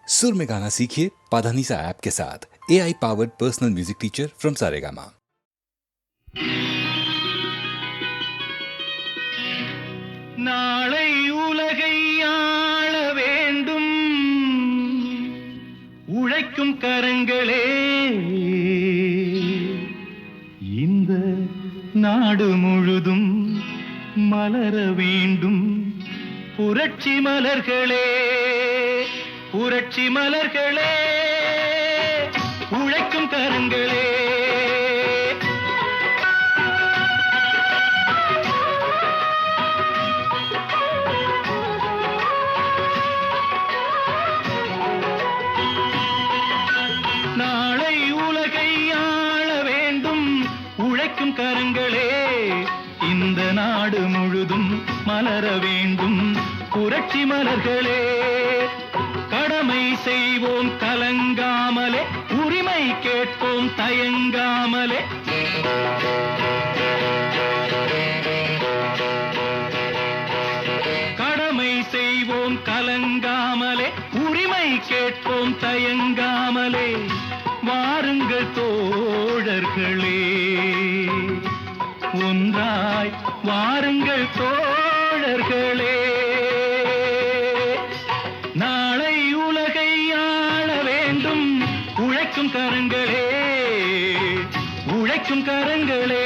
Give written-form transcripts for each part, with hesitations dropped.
सुर में गाना सीखिए पाधानीसा ऐप के साथ। AI powered personal music teacher from Saregama. நாளை உலகை ஆள வேண்டும் உழைக்கும் கரங்களே, இந்த நாடு முழுதும் மலர வேண்டும் புரட்சி மலர்களே, புரட்சி மலர்களே, உழைக்கும் கரங்களே. நாளை உலகை ஆள வேண்டும் உழைக்கும் கரங்களே, இந்த நாடு முழுதும் மலர வேண்டும் புரட்சி மலர்களே. கடமை செய்வோம் கலங்காமலே, உரிமை கேட்போம் தயங்காமலே. கடமை செய்வோம் கலங்காமலே, உரிமை கேட்போம் தயங்காமலே. வாருங்கள் தோழர்களே, ஒன்றாய் வாருங்கள் தோழர்களே. நாளை உலகை ஆள வேண்டும் உழைக்கும் கரங்களே, உழைக்கும் கரங்களே.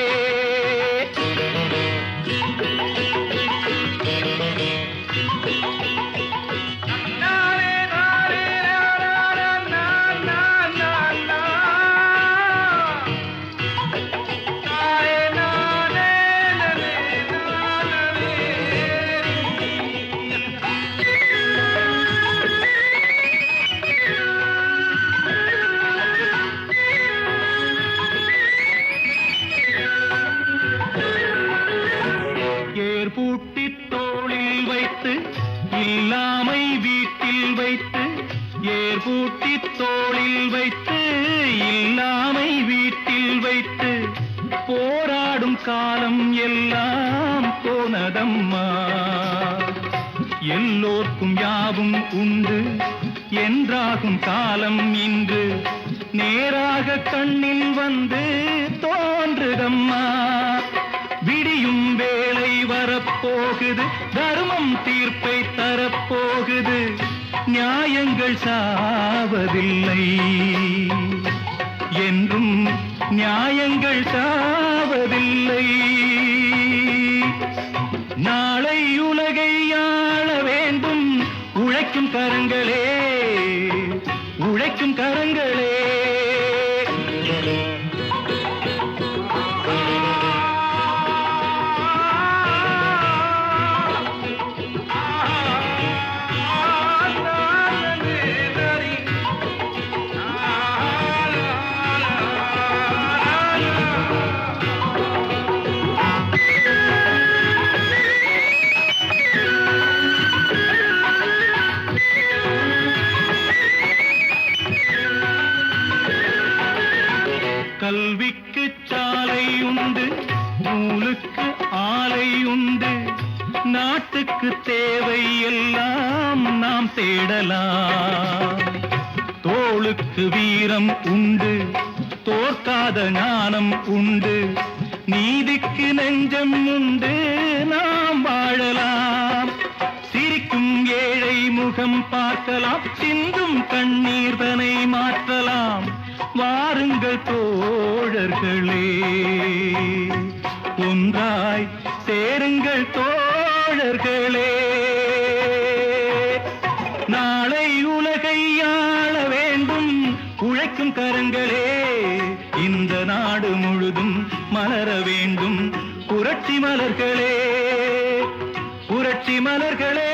பூட்டி தோளில் வைத்து இல்லாமை வீட்டில் வைத்து, ஏர் பூட்டி தோளில் வைத்து இல்லாமை வீட்டில் வைத்து, போராடும் காலம் எல்லாம் போனதம்மா. எல்லோர்க்கும் யாவும் உண்டு என்றாகும் காலம் இன்று நேராக கண்ணில் வந்து தோன்றுதம்மா. விடியும் வேளை வரப்போகுது, தர்மம் தீர்ப்பை தரப்போகுது, நியாயங்கள் சாவதில்லை என்றும் நியாயங்கள் சாவதில்லை. நாளை உலகை ஆள வேண்டும் உழைக்கும் கரங்களே, உழைக்கும் கரங்களே. கல்விக்கு சாலை உண்டு, நூலுக்கு ஆலை உண்டு, நாட்டுக்கு தேவை எல்லாம் நாம் தேடலாம். தோளுக்கு வீரம் உண்டு, தோற்காத ஞானம் உண்டு, நீதிக்கு நெஞ்சம் உண்டு, நாம் வாழலாம். சிரிக்கும் ஏழை முகம் பார்க்கலாம், சிந்தும் கண்ணீர் தனை மாற்றலாம். வாருங்கள் தோழர்களே, ஒன்றாய் சேருங்கள் தோழர்களே. நாளை உலகை ஆள வேண்டும் உழைக்கும் கரங்களே, இந்த நாடு முழுதும் மலர வேண்டும் புரட்சி மலர்களே, புரட்சி மலர்களே,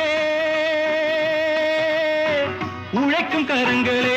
உழைக்கும் கரங்களே.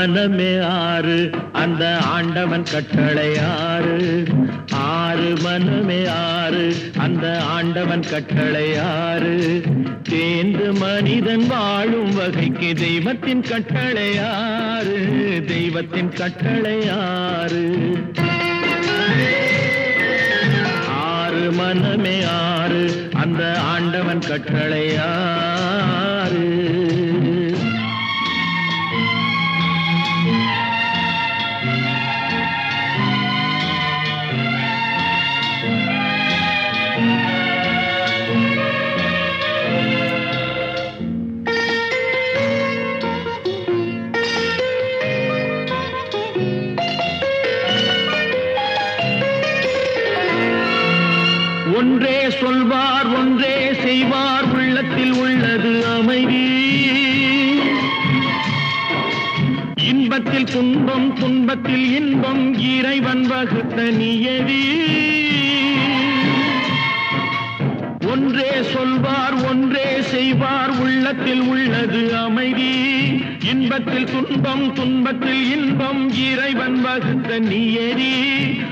மனமே ஆறு அந்த ஆண்டவன் கட்டளை ஆறு. ஆறு மனமே ஆறு அந்த ஆண்டவன் கட்டளை ஆறு. தேர்ந்து மனிதன் வாழும் வகைக்கு தெய்வத்தின் கட்டளை ஆறு. தெய்வத்தின் கட்டளை ஆறு. ஆறு மனமே ஆறு அந்த ஆண்டவன் கட்டளை ஆறு. ஒன்றே சொல்வார் ஒன்றே செய்வார் உள்ளத்தில் உள்ளது அமைதி. இன்பத்தில் துன்பம் துன்பத்தில் இன்பம் இறைவன் வகுத்த நியதி. ஒன்றே சொல்வார் ஒன்றே செய்வார் உள்ளத்தில் உள்ளது அமைதி. இன்பத்தில் துன்பம் துன்பத்தில் இன்பம் இறைவன் வகுத்த நியதி.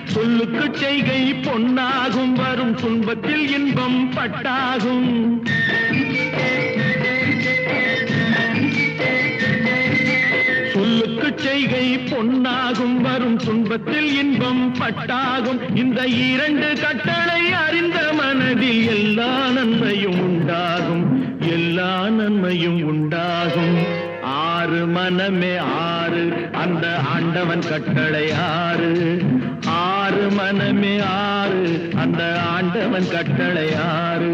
சொல்லுக்கு செய்கை பொன்னாகும் வரும் துன்பத்தில் இன்பம் பட்டாகும். சொல்லுக்கு செய்கை பொன்னாகும் வரும் துன்பத்தில் இன்பம் பட்டாகும். இந்த இரண்டு கட்டளை அறிந்த மனதில் எல்லா நன்மையும் உண்டாகும். எல்லா நன்மையும் உண்டாகும். ஆறு மனமே ஆறு அந்த ஆண்டவன் கட்டளை ஆறு. ஆறு மனமே ஆறு அந்த ஆண்டவன் கட்டளை ஆறு.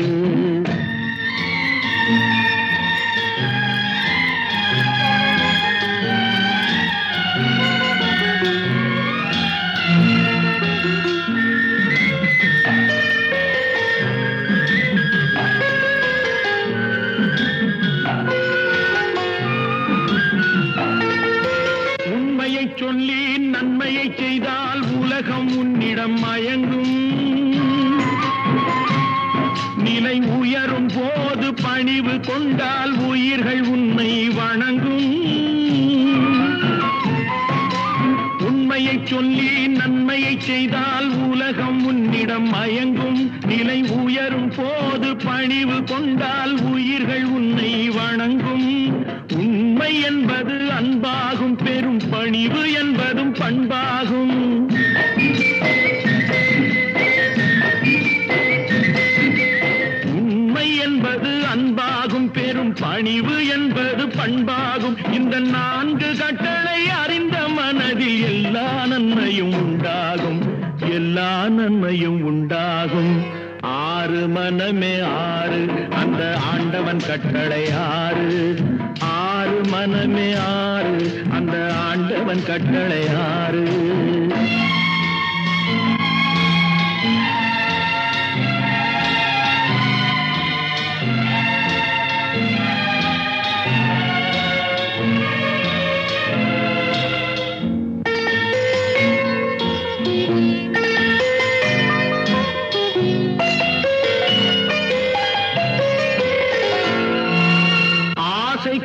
சொல்லி நன்மையை செய்தால் உலகம் உன்னிடம் மயங்கும். நிலை உயரும் போது பணிவு கொண்டால் உயிர்கள் உன்னை வணங்கும். உண்மையை சொல்லி நன்மையை செய்தால் உலகம் உன்னிடம் மயங்கும். நிலை உயரும் போது பணிவு கொண்டால் உயிர்கள் உன்னை வணங்கும். உண்மை என்பது அன்பாகும். பெரும் பணிவு என்பதும் பண்பாகும். உண்மை என்பது அன்பாகும். பெரும் பணிவு என்பது பண்பாகும். இந்த நான்கு கட்டளை அறிந்த மனதில் எல்லா நன்மையும் உண்டாகும். எல்லா நன்மையும் உண்டாகும். ஆறு மனமே ஆறு அந்த ஆண்டவன் கட்டளை ஆறு. ஆறு மனமே ஆறு அந்த ஆண்டவன் கட்டளை ஆறு.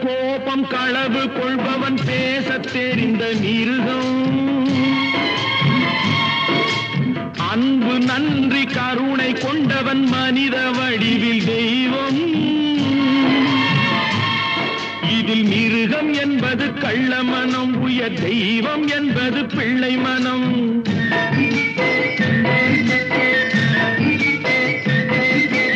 கோபம் களவு கொள்பவன் பேசத் தெரிந்த மிருகம். அன்பு நன்றி கருணை கொண்டவன் மனித வடிவில் தெய்வம். இதில் மிருகம் என்பது கள்ள மனம். உயர் தெய்வம் என்பது பிள்ளை மனம்.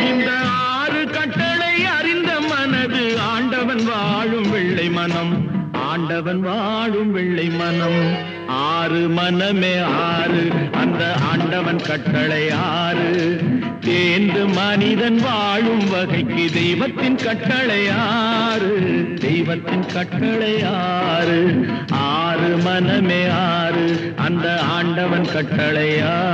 இந்த ஆறு கட்டளை அறிந்த மனது ஆண்டவன் வாழும் வெள்ளை மனம். ஆண்டவன் வாழும் வெள்ளை மனம். ஆறு மனமே ஆறு அந்த ஆண்டவன் கட்டளை ஆறு. தேர்ந்து மனிதன் வாழும் வகைக்கு தெய்வத்தின் கட்டளை ஆறு. தெய்வத்தின் கட்டளை ஆறு. ஆறு மனமே ஆறு அந்த ஆண்டவன் கட்டளை ஆறு.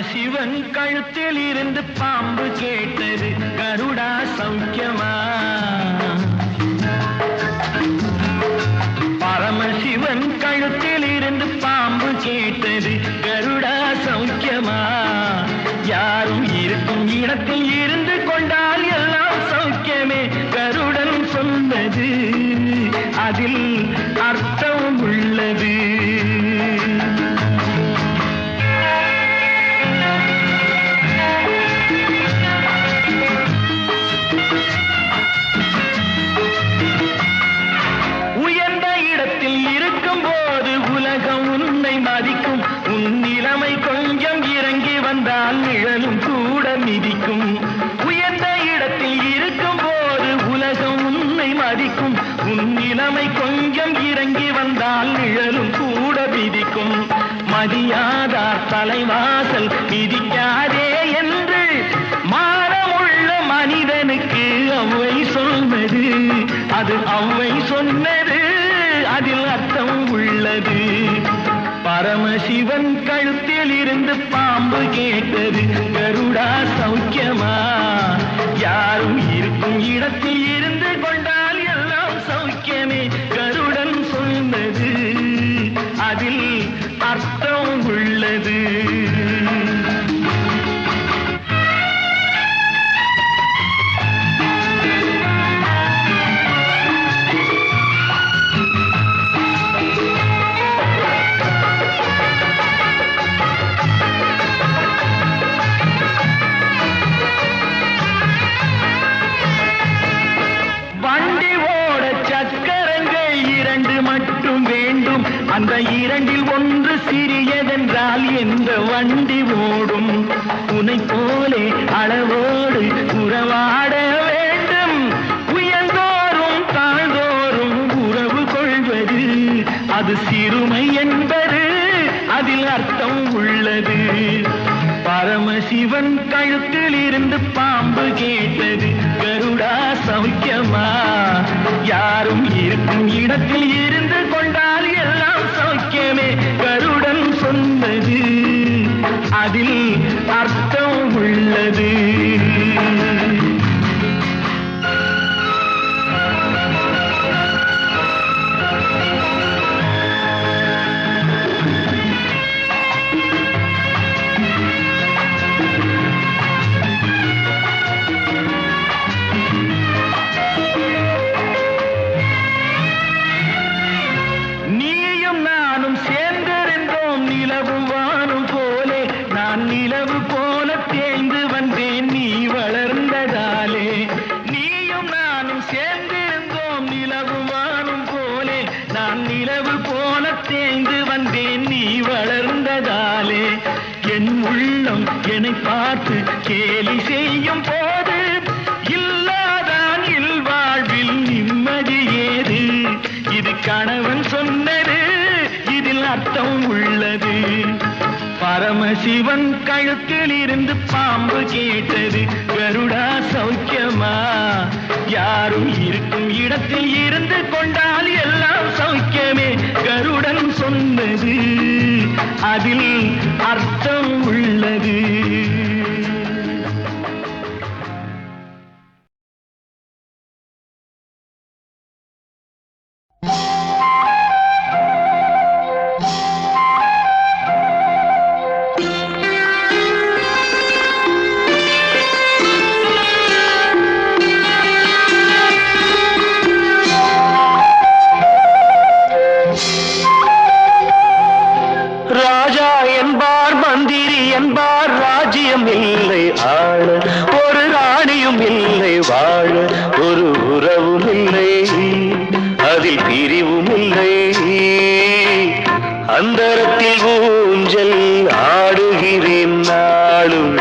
பரமசிவன் கழுத்தில் இருந்து பாம்பு கேட்டது கருடா சௌக்கியமா. பரமசிவன் கழுத்தில் இருந்து பாம்பு கேட்டது கருடா சௌக்கியமா. யாரும் இருக்கும் இடத்தில் இருந்து கொண்டால் எல்லாம் சௌக்கியமே கருடன் சொன்னது அதில் அர்த்தம் உள்ளது. உயர்ந்த இடத்தில் இருக்கும் போது உலகம் உன்னை மதிக்கும். உன் நிலைமை கொஞ்சம் இறங்கி வந்தால் நிழலும் கூட மிதிக்கும். உயர்ந்த இடத்தில் இருக்கும் போது உலகம் உன்னை மதிக்கும். உன் நிலைமை கொஞ்சம் இறங்கி வந்தால் நிழலும் கூட மிதிக்கும். மதியாதார் தலைவாசல் மிதிக்காதே என்று மானமுள்ள மனிதனுக்கு அவ்வை சொன்னது. அது அவ்வை சொன்னது அதில் அர்த்தம் உள்ளது. பரமசிவன் கழுத்தில் இருந்து பாம்பு கேட்டது கருடா சௌக்கியமா. யாரும் இருக்கும் இடத்தில் இருந்து கொண்டால் எல்லாம் சௌக்கியமே கருடன் சொன்னது அதில் அர்த்தம் உள்ளது. அந்த இரண்டில் ஒன்று சிறியதென்றால் எந்த வண்டி ஓடும். உனை போலே அளவோடு உறவாட வேண்டும். உயர்ந்தோறும் தாழ்ந்தோறும் உறவு கொள்வது அது சிறுமை என்பது அதில் அர்த்தம் உள்ளது. பரமசிவன் கழுத்தில் இருந்து பாம்பு கேட்டது கருடா சௌக்கியமா. யாரும் இருக்கும் இடத்தில் இருந்து கொண்டால் எல்லாம் சௌக்கியமே கருடன் சொன்னது அதில் அர்த்தம் உள்ளது. என்னை பார்த்து கேலி செய்யும் போது இல்லாதான் இல்வாழ்வில் நிம்மதி ஏது. இது கணவன் சொன்னது இதில் அர்த்தம் உள்ளது. பரமசிவன் கழுத்தில் இருந்து பாம்பு கேட்டது கருடா சௌக்கியமா. யாரும் இருக்கும் இடத்தில் இருந்து கொண்டால் எல்லாம் சௌக்கியமே கருடன் சொன்னது அதில் அர்த்தம் உள்ளது. அந்தரத்தில் ஊஞ்சல் ஆடுகிறேன் நாளும்,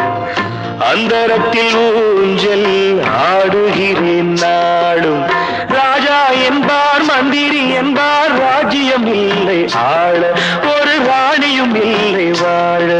அந்தரத்தில் ஊஞ்சல் ஆடுகிறேன் நாளும். ராஜா என்பார் மந்திரி என்பார் ராஜ்யம் இல்லை ஆள, ஒரு ராணியும் இல்லை வாழ.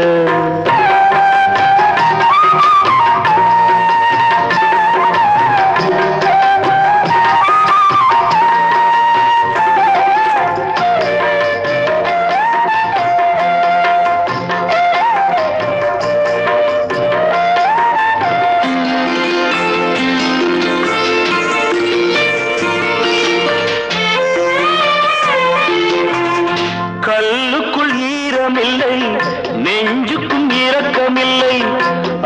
நெஞ்சுக்கும் இரக்கமில்லை,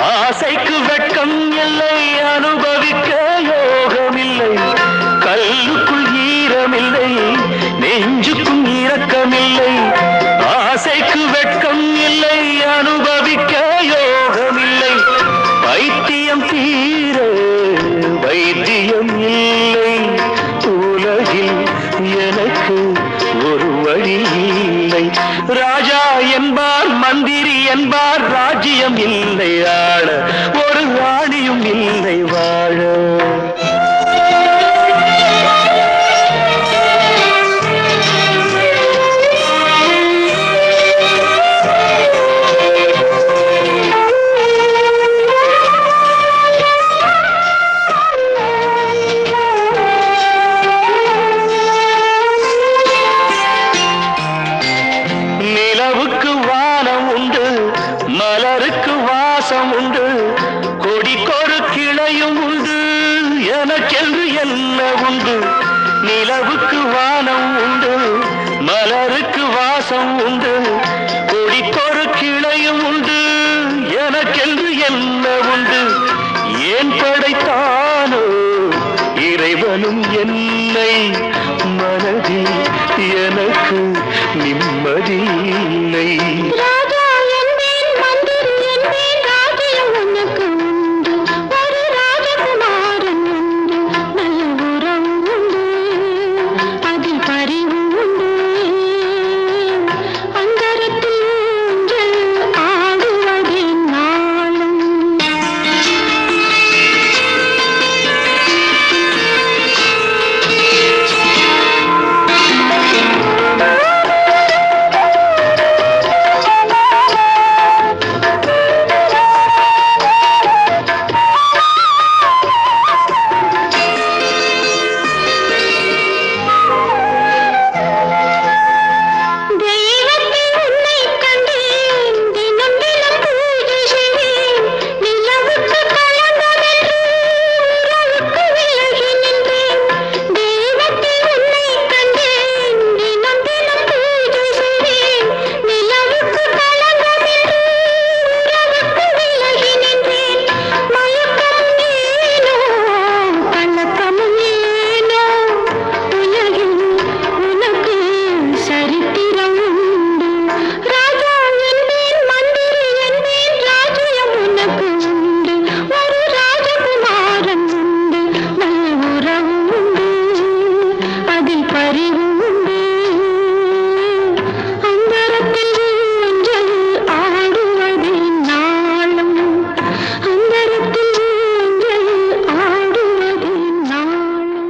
ஆசைக்கு வெட்கம் இல்லை, அனுபவிக்க யோகமில்லை. கல்லுக்குள் ஈரமில்லை, நெஞ்சுக்கும் இரக்கமில்லை, ஆசைக்கு வெட்கம் இல்லை, அனுபவிக்க யோகமில்லை. வைத்தியம் தீர வைத்தியம் இல்லை, உலகில் எனக்கு ஒரு வழி இல்லை. ராஜா என்பார் மந்திரி என்பார், ராஜ்யம் இல்லை ஆள, ஒரு ராணியும் இல்லை வாழ. நிலவுக்கு வானம் உண்டு, மலருக்கு வாசம் உண்டு, கொடிக்கொரு கிளையும் உண்டு, எனக்கென்று என்ன உண்டு. நிலவுக்கு வானம் உண்டு, மலருக்கு வாசம் உண்டு, கொடிக்கொரு கிளையும் உண்டு, எனக்கென்று என்ன உண்டு. ஏன் படைத்தானோ இறைவனும் என்னை, மனதில் எனக்கு நிம்மதி இல்லை. ராஜா என்பேன் மந்திரி என்பேன், ராஜ்யம் உனக்கு உண்டு, ஒரு ராஜகுமாரன் உண்டு, நல்ல உறவு உண்டு, அதில் பரிவு உண்டு. அந்தரத்தில் ஊஞ்சல் ஆடுவதே நாளும். தெய்வத்தை உன்னைக் கண்டேன், தினம் தினம் பூஜை செய்வேன், நிலவுக்கு களங்கமென்று உறவுக்கு விலகி நின்றேன். தெய்வத்தை உன்னைக் கண்டேன், தினம் தினம் பூஜை செய்வேன், நிலவுக்கு களங்கமென்று உறவுக்கு விலகி நின்றேன். மயக்கமும் ஏனோ கலக்கமும் ஏனோ, உலகில் உனக்கு சரித்திரம் உண்டு. ராஜா என்பேன் மந்திரி என்பேன், ராஜ்யம் உனக்கு உண்டு, ஒரு ராஜகுமாரன் உண்டு, நல்ல உறவு உண்டு, அதில் பரிவு உண்டு. அந்தரத்தில் ஊஞ்சல் ஆடுவதே நாளும், அந்தரத்தில் ஊஞ்சல் ஆடுவதே நாளும்.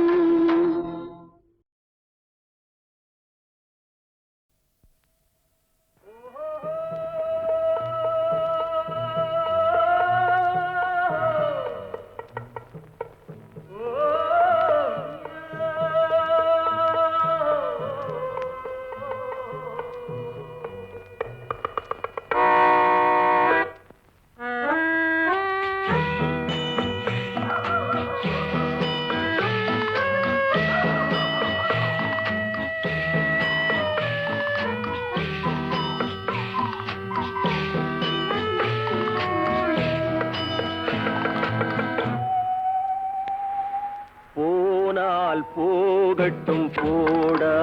போனால் போகட்டும் போடா,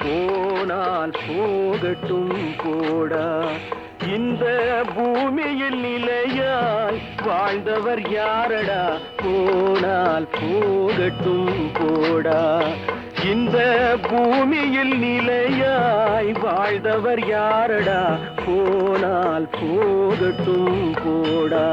போனால் போகட்டும் போடா. இந்த பூமியில் நிலையாய் வாழ்ந்தவர் யாரடா, போனால் போகட்டும் போடா. இந்த பூமியில் நிலையாய் வாழ்ந்தவர் யாரடா, போனால் போகட்டும் போடா.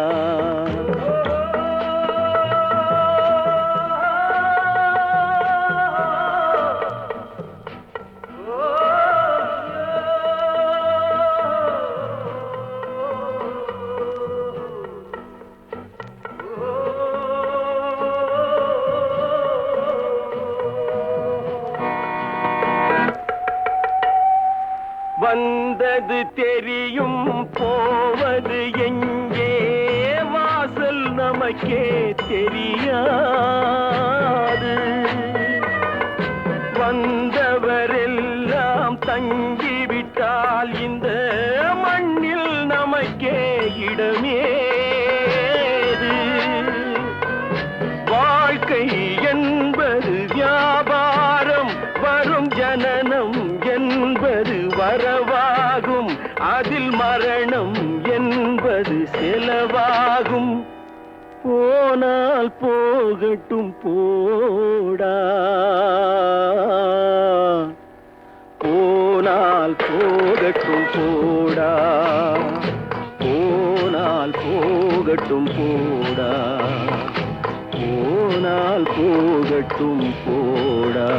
வந்தது தெரியும் போவது எங்கே, வாசல் நமக்கே தெரியாது. வந்தவரெல்லாம் தங்கிவிட்டார்கள், விட்டால் இந்த மண்ணில் நமக்கே இடமேது. வாழ்க்கை என்பது வியாபாரம், வரும் ஜனனம் என்பது வரவாகும், அதில் மரணம் என்பது செலவாகும். போனால் போகட்டும் போடா, போனால் போகட்டும் போடா, போனால் போகட்டும் போடா, போனால் போகட்டும் போடா.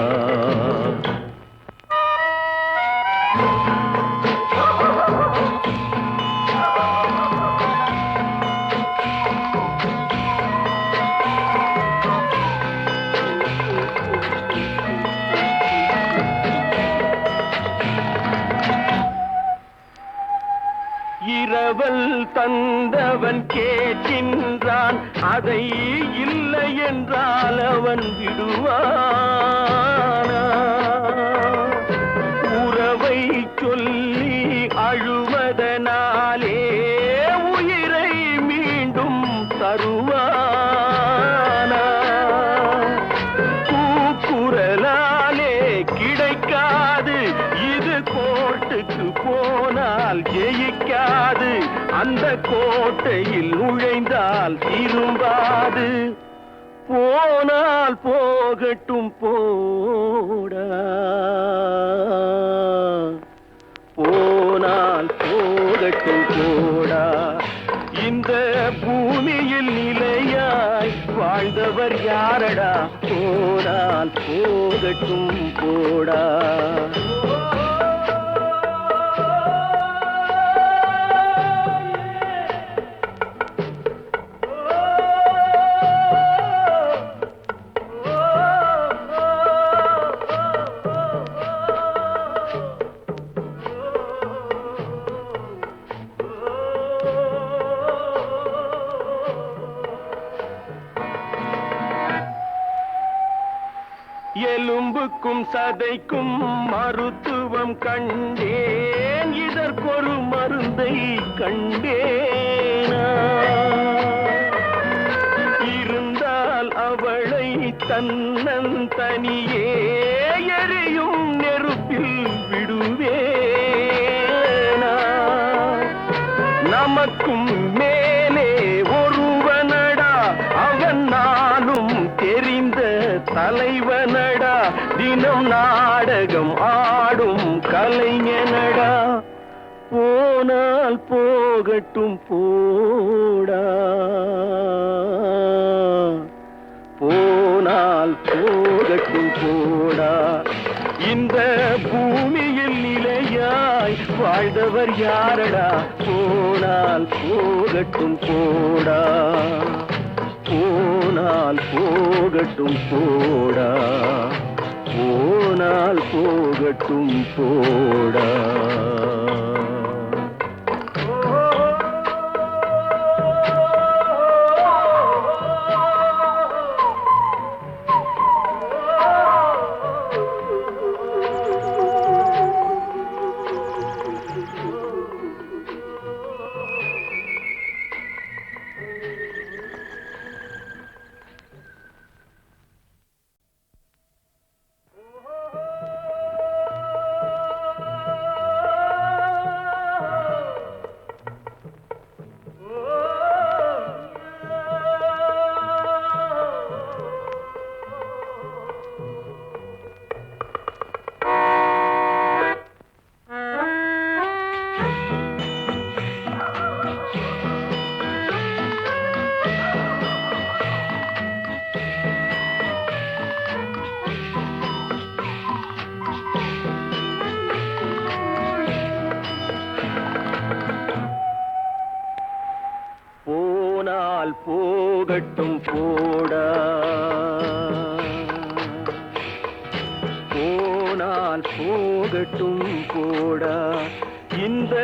இரவல் தந்தவன் கேட்கின்றான், அதை இல்லை என்றால் அவன் விடுவானா? உறவை சொல்லி அழுவதனாலே உயிரை மீண்டும் தருவானா? கூக்குரலாலே கிடைக்காது, இது கோர்ட்டுக்கு போனால் ஜெயிக்காது, அந்த கோட்டையில் நுழைந்தால் திரும்பாது. போனால் போகட்டும் போடா, போனால் போகட்டும் போடா. இந்த பூமியில் நிலையாய் வாழ்ந்தவர் யாரடா? போனால் போகட்டும் போடா. எலும்புக்கும் சதைக்கும் மருத்துவம் கண்டேன், இதற்கொரு மருந்தை கண்டேனா? இருந்தால் அவளை தன்னந்தனியே எரியும் நெருப்பில் விடுவேனா? நமக்கும் மேலே ஒருவனடா, அவன் நானும் தெரிந்த தலைவனடா, தினம் நாடகம் ஆடும் கலைஞனடா. போனால் போகட்டும் போடா, போனால் போகட்டும் போடா. இந்த பூமியில் நிலையாய் வாழ்ந்தவர் யாரடா? போனால் போகட்டும் போடா, போனால் போகட்டும் போடா, போனால் போகட்டும் போடா. போகட்டும் போடா, போனால் போகட்டும் போடா. இந்த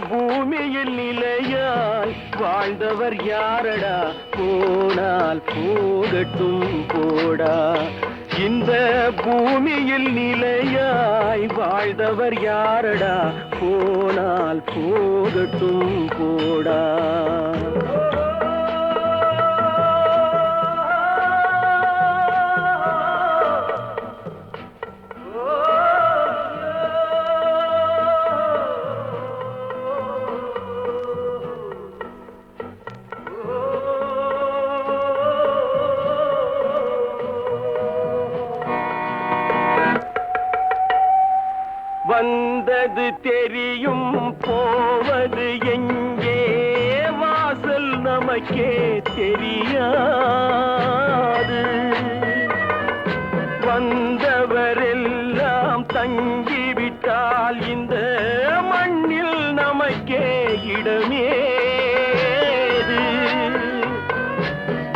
பூமியில் நிலையாய் வாழ்ந்தவர் யாரடா? போனால் போகட்டும் போடா. இந்த பூமியில் நிலையாய் வாழ்ந்தவர் யாரடா? போனால் போகட்டும் போடா. வந்தது தெரியும், போவது எங்கே? வாசல் நமக்கே தெரியாது. வந்தவரெல்லாம் தங்கிவிட்டால் இந்த மண்ணில் நமக்கே இடமேது.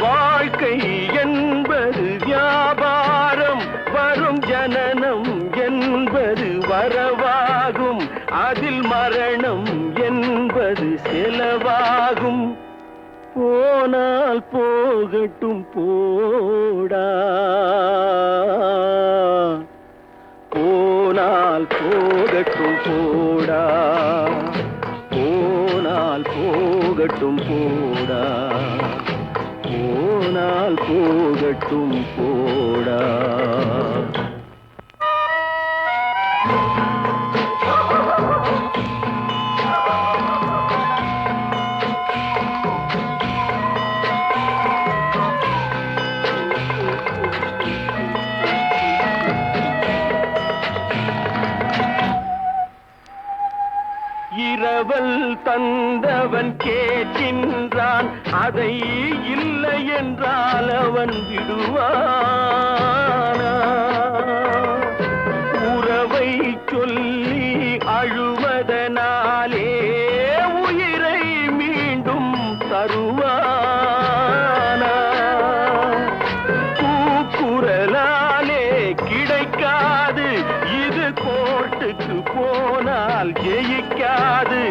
வாழ்க்கை என்பது வியாபாரம், வரும் ஜனனம் என்பது வரவாகும், அதில் மரணம் என்பது செலவாகும். போனால் போகட்டும் போடா, போனால் போகட்டும் போடா, போனால் போகட்டும் போடா, போனால் போகட்டும் போடா. இரவல் தந்தவன் கேட்கின்றான், அதை இல்லை என்றால் அவன் விடுவானா? உறவை சொல்லி அழுவதனாலே உயிரை மீண்டும் தருவானா? கூக்குரலாலே கிடைக்காது, இது கோர்ட்டுக்கு போனால் ஜெயிக்காது,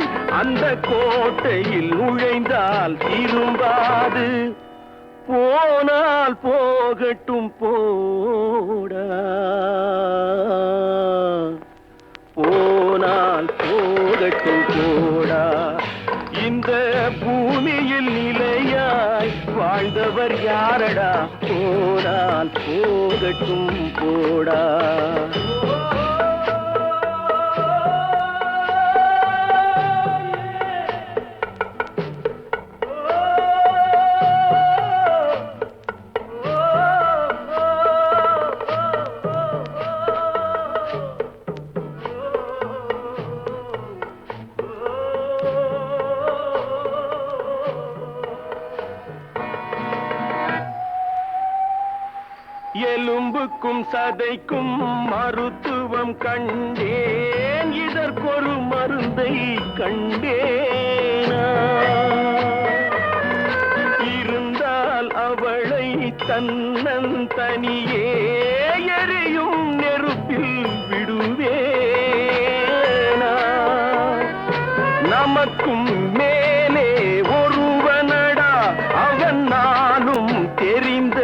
அந்த கோட்டையில் நுழைந்தால் திரும்பாது. போனால் போகட்டும் போடா, போனால் போகட்டும் போடா. இந்த பூமியில் நிலையாய் வாழ்ந்தவர் யாரடா? போனால் போகட்டும் போடா. எலும்புக்கும் சதைக்கும் மருத்துவம் கண்டேன், இதற்கொரு மருந்தை கண்டேனா? இருந்தால் அவளை தன்னந்தனியே எரியும் நெருப்பில் விடுவேனா? நமக்கும் மேலே ஒருவனடா, அவன் நானும் தெரிந்த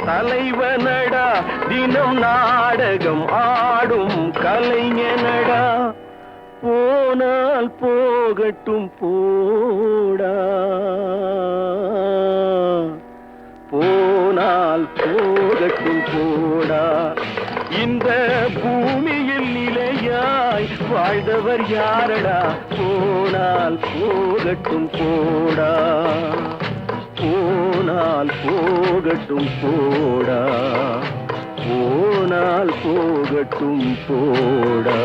தலைவனடா, தினம் நாடகம் ஆடும் கலைஞனடா. போனால் போகட்டும் போடா, போனால் போகட்டும் போடா. இந்த பூமியில் நிலையாய் வாழ்ந்தவர் யாரடா? போனால் போகட்டும் போடா, போனால் போகட்டும் போடா, போனால் போகட்டும் போடா.